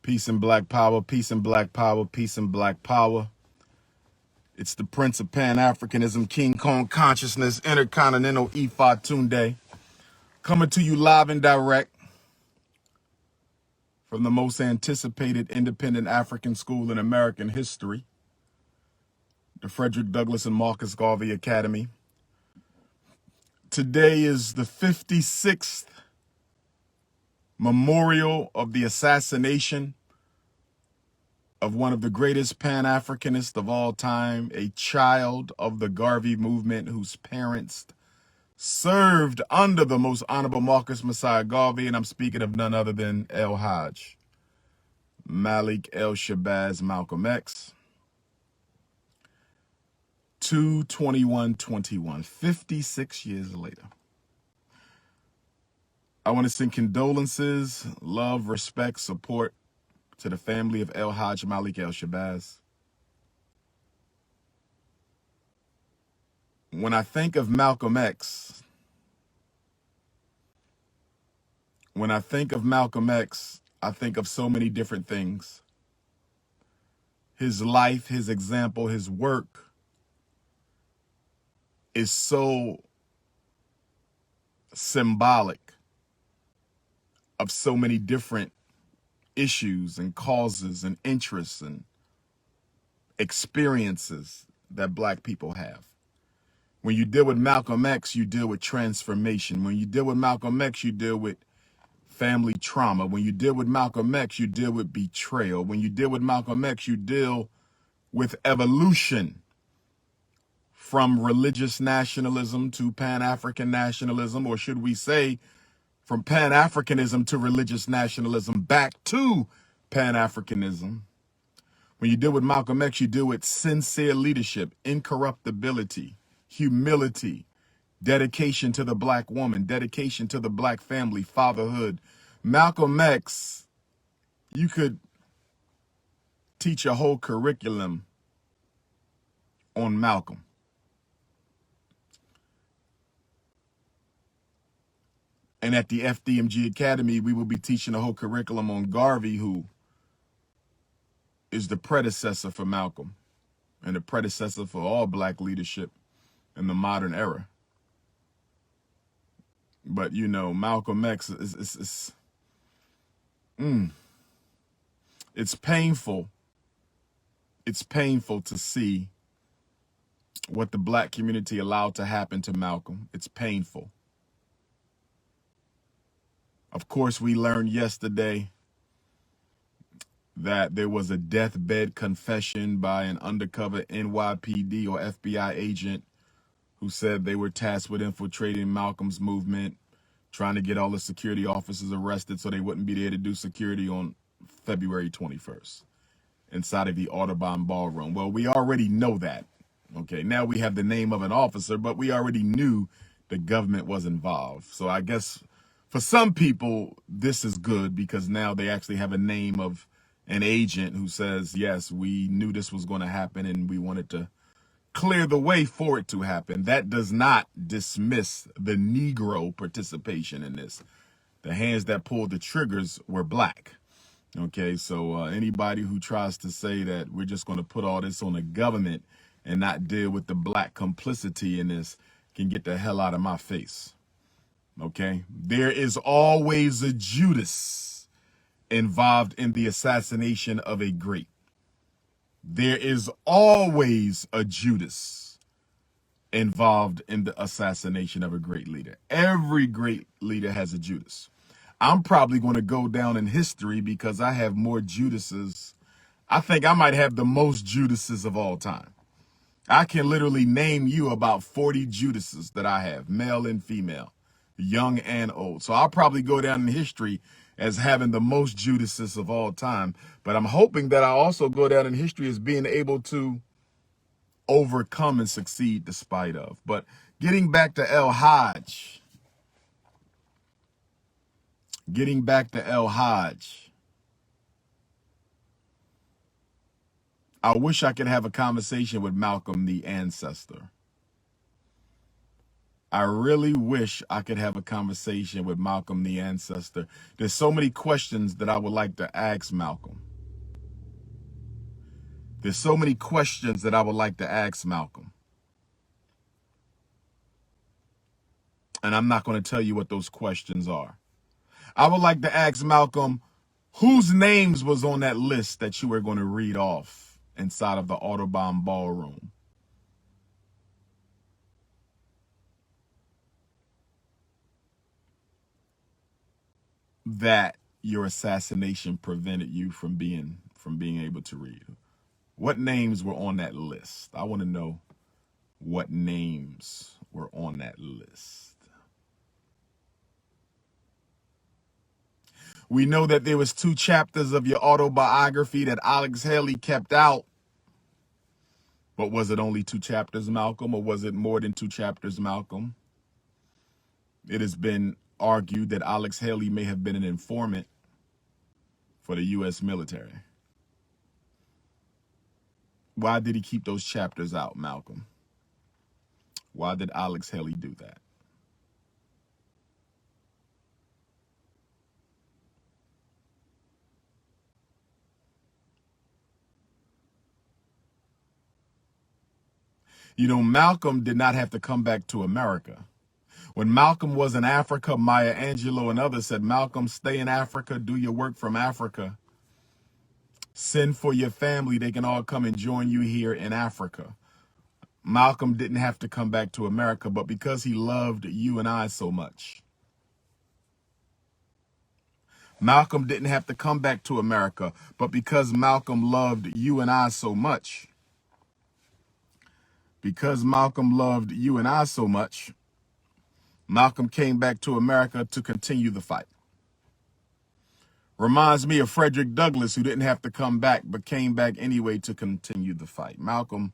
Peace and black power, peace and black power, peace and black power. It's the Prince of Pan-Africanism, King Kong Consciousness, Intercontinental Ifatunde, coming to you live and direct from the most anticipated independent African school in American history, the Frederick Douglass and Marcus Garvey Academy. Today is the 56th memorial of the assassination of one of the greatest Pan-Africanists of all time, a child of the Garvey movement whose parents served under the most honorable Marcus Messiah Garvey, and I'm speaking of none other than Hajj, Malik Shabazz Malcolm X. 2/21/21, 56 years later. I want to send condolences, love, respect, support to the family of Hajj Malik Shabazz. When I think of Malcolm X, I think of so many different things. His life, his example, his work is so symbolic of so many different issues and causes and interests and experiences that black people have. When you deal with Malcolm X, you deal with transformation. When you deal with Malcolm X, you deal with family trauma. When you deal with Malcolm X, you deal with betrayal. When you deal with Malcolm X, you deal with evolution from religious nationalism to Pan-African nationalism, or should we say from Pan-Africanism to religious nationalism back to Pan-Africanism. When you deal with Malcolm X, you deal with sincere leadership, incorruptibility, humility, dedication to the black woman, dedication to the black family, fatherhood. Malcolm X, you could teach a whole curriculum on Malcolm. And at the FDMG Academy, we will be teaching a whole curriculum on Garvey, who is the predecessor for Malcolm and the predecessor for all black leadership in the modern era. But, you know, Malcolm X it's painful. It's painful to see what the black community allowed to happen to Malcolm. It's painful. Of course, we learned yesterday that there was a deathbed confession by an undercover NYPD or FBI agent who said they were tasked with infiltrating Malcolm's movement, trying to get all the security officers arrested so they wouldn't be there to do security on February 21st inside of the Audubon Ballroom. Well, we already know that. Okay, now we have the name of an officer, but we already knew the government was involved. So I guess for some people, this is good because now they actually have a name of an agent who says, yes, we knew this was going to happen and we wanted to clear the way for it to happen. That does not dismiss the Negro participation in this. The hands that pulled the triggers were black. Okay, so anybody who tries to say that we're just going to put all this on the government and not deal with the black complicity in this can get the hell out of my face. Okay, there is always a Judas involved in the assassination of a great. There is always a Judas involved in the assassination of a great leader. Every great leader has a Judas. I'm probably going to go down in history because I have more Judases. I think I might have the most Judases of all time. I can literally name you about 40 Judases that I have, male and female, young and old. So I'll probably go down in history as having the most Judases of all time. But I'm hoping that I also go down in history as being able to overcome and succeed despite of. But getting back to Hajj. I wish I could have a conversation with Malcolm, the ancestor. I really wish I could have a conversation with Malcolm the ancestor. There's so many questions that I would like to ask Malcolm. There's so many questions that I would like to ask Malcolm. And I'm not going to tell you what those questions are. I would like to ask Malcolm, whose names was on that list that you were going to read off inside of the Audubon Ballroom? That your assassination prevented you from being able to read. What names were on that list? I want to know what names were on that list. We know that there was 2 chapters of your autobiography that Alex Haley kept out. But was it only 2 chapters, Malcolm, or was it more than 2 chapters, Malcolm? It has been argued that Alex Haley may have been an informant for the U.S. military. Why did he keep those chapters out, Malcolm? Why did Alex Haley do that? You know, Malcolm did not have to come back to America. When Malcolm was in Africa, Maya Angelou and others said, Malcolm, stay in Africa, do your work from Africa. Send for your family, they can all come and join you here in Africa. Malcolm didn't have to come back to America, but because he loved you and I so much. Malcolm didn't have to come back to America, but because Malcolm loved you and I so much. Because Malcolm loved you and I so much, Malcolm came back to America to continue the fight. Reminds me of Frederick Douglass, who didn't have to come back, but came back anyway to continue the fight. Malcolm,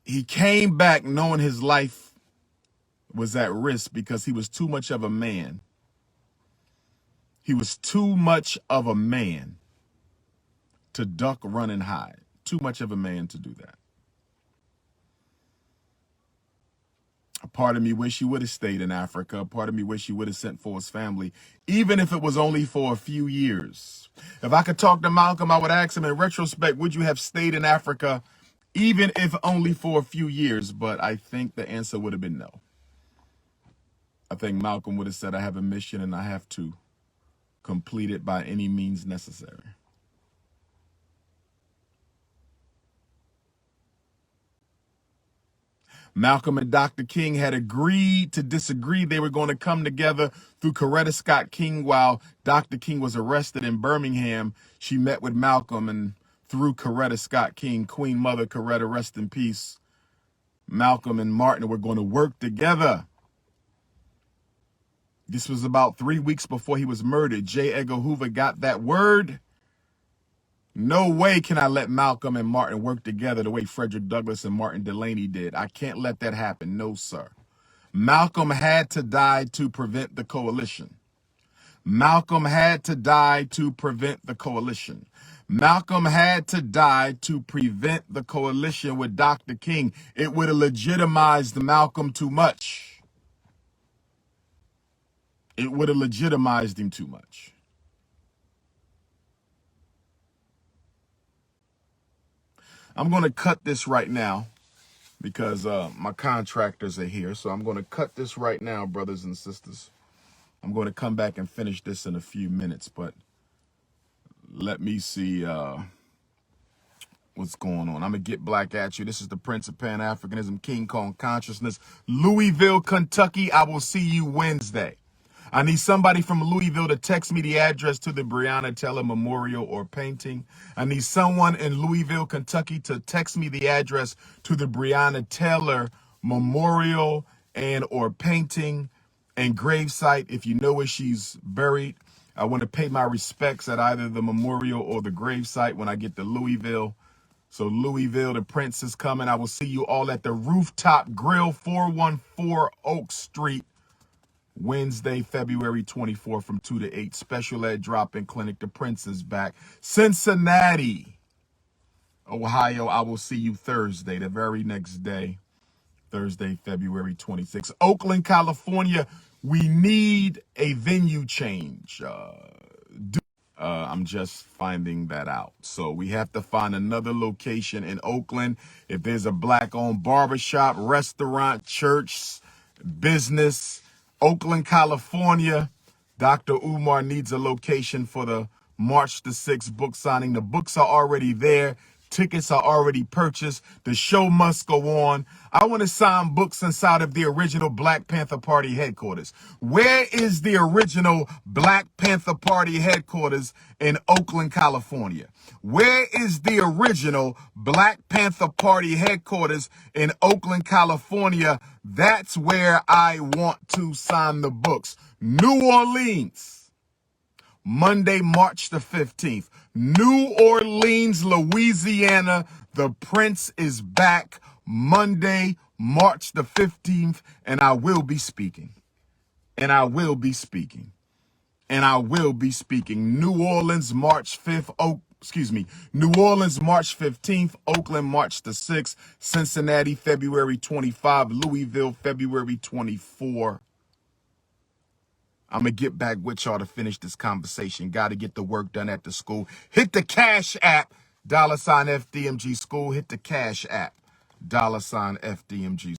he came back knowing his life was at risk because he was too much of a man. He was too much of a man to duck, run, and hide. Too much of a man to do that. A part of me wish he would have stayed in Africa. A part of me wish he would have sent for his family, even if it was only for a few years. If I could talk to Malcolm, I would ask him in retrospect, would you have stayed in Africa, even if only for a few years? But I think the answer would have been no. I think Malcolm would have said, I have a mission and I have to complete it by any means necessary. Malcolm and Dr. King had agreed to disagree. They were going to come together through Coretta Scott King while Dr. King was arrested in Birmingham. She met with Malcolm, and through Coretta Scott King, Queen Mother Coretta, rest in peace, Malcolm and Martin were going to work together. This was about 3 weeks before he was murdered. J. Edgar Hoover got that word. No way can I let Malcolm and Martin work together the way Frederick Douglass and Martin Delany did. I can't let that happen. No, sir. Malcolm had to die to prevent the coalition. Malcolm had to die to prevent the coalition. Malcolm had to die to prevent the coalition with Dr. King. It would have legitimized Malcolm too much. It would have legitimized him too much. I'm going to cut this right now because my contractors are here. So I'm going to cut this right now, brothers and sisters. I'm going to come back and finish this in a few minutes, but let me see what's going on. I'm going to get black at you. This is the Prince of Pan-Africanism, King Kong Consciousness, Louisville, Kentucky. I will see you Wednesday. I need somebody from Louisville to text me the address to the Breonna Taylor Memorial or painting. I need someone in Louisville, Kentucky to text me the address to the Breonna Taylor Memorial and or painting and gravesite. If you know where she's buried, I want to pay my respects at either the memorial or the gravesite when I get to Louisville. So Louisville, the Prince is coming. I will see you all at the Rooftop Grill, 414 Oak Street, Wednesday, February 24th from 2 to 8. Special ed drop-in clinic. The Prince is back. Cincinnati, Ohio, I will see you Thursday, the very next day, Thursday, February 26th. Oakland, California, we need a venue change. I'm just finding that out. So we have to find another location in Oakland. If there's a black-owned barbershop, restaurant, church, business, Oakland, California, Dr. needs a location for the March the 6th book signing. The books are already there. Tickets are already purchased. The show must go on. I want to sign books inside of the original Black Panther Party headquarters. Where is the original Black Panther Party headquarters in Oakland, California? Where is the original Black Panther Party headquarters in Oakland, California? That's where I want to sign the books. New Orleans. Monday, March the 15th. New Orleans, Louisiana. The Prince is back Monday, March the 15th. And I will be speaking. New Orleans, March 5th. New Orleans, March 15th. Oakland, March the 6th. Cincinnati, February 25. Louisville, February 24. I'm going to get back with y'all to finish this conversation. Got to get the work done at the school. Hit the Cash App, $FDMG School. Hit the Cash App, $FDMG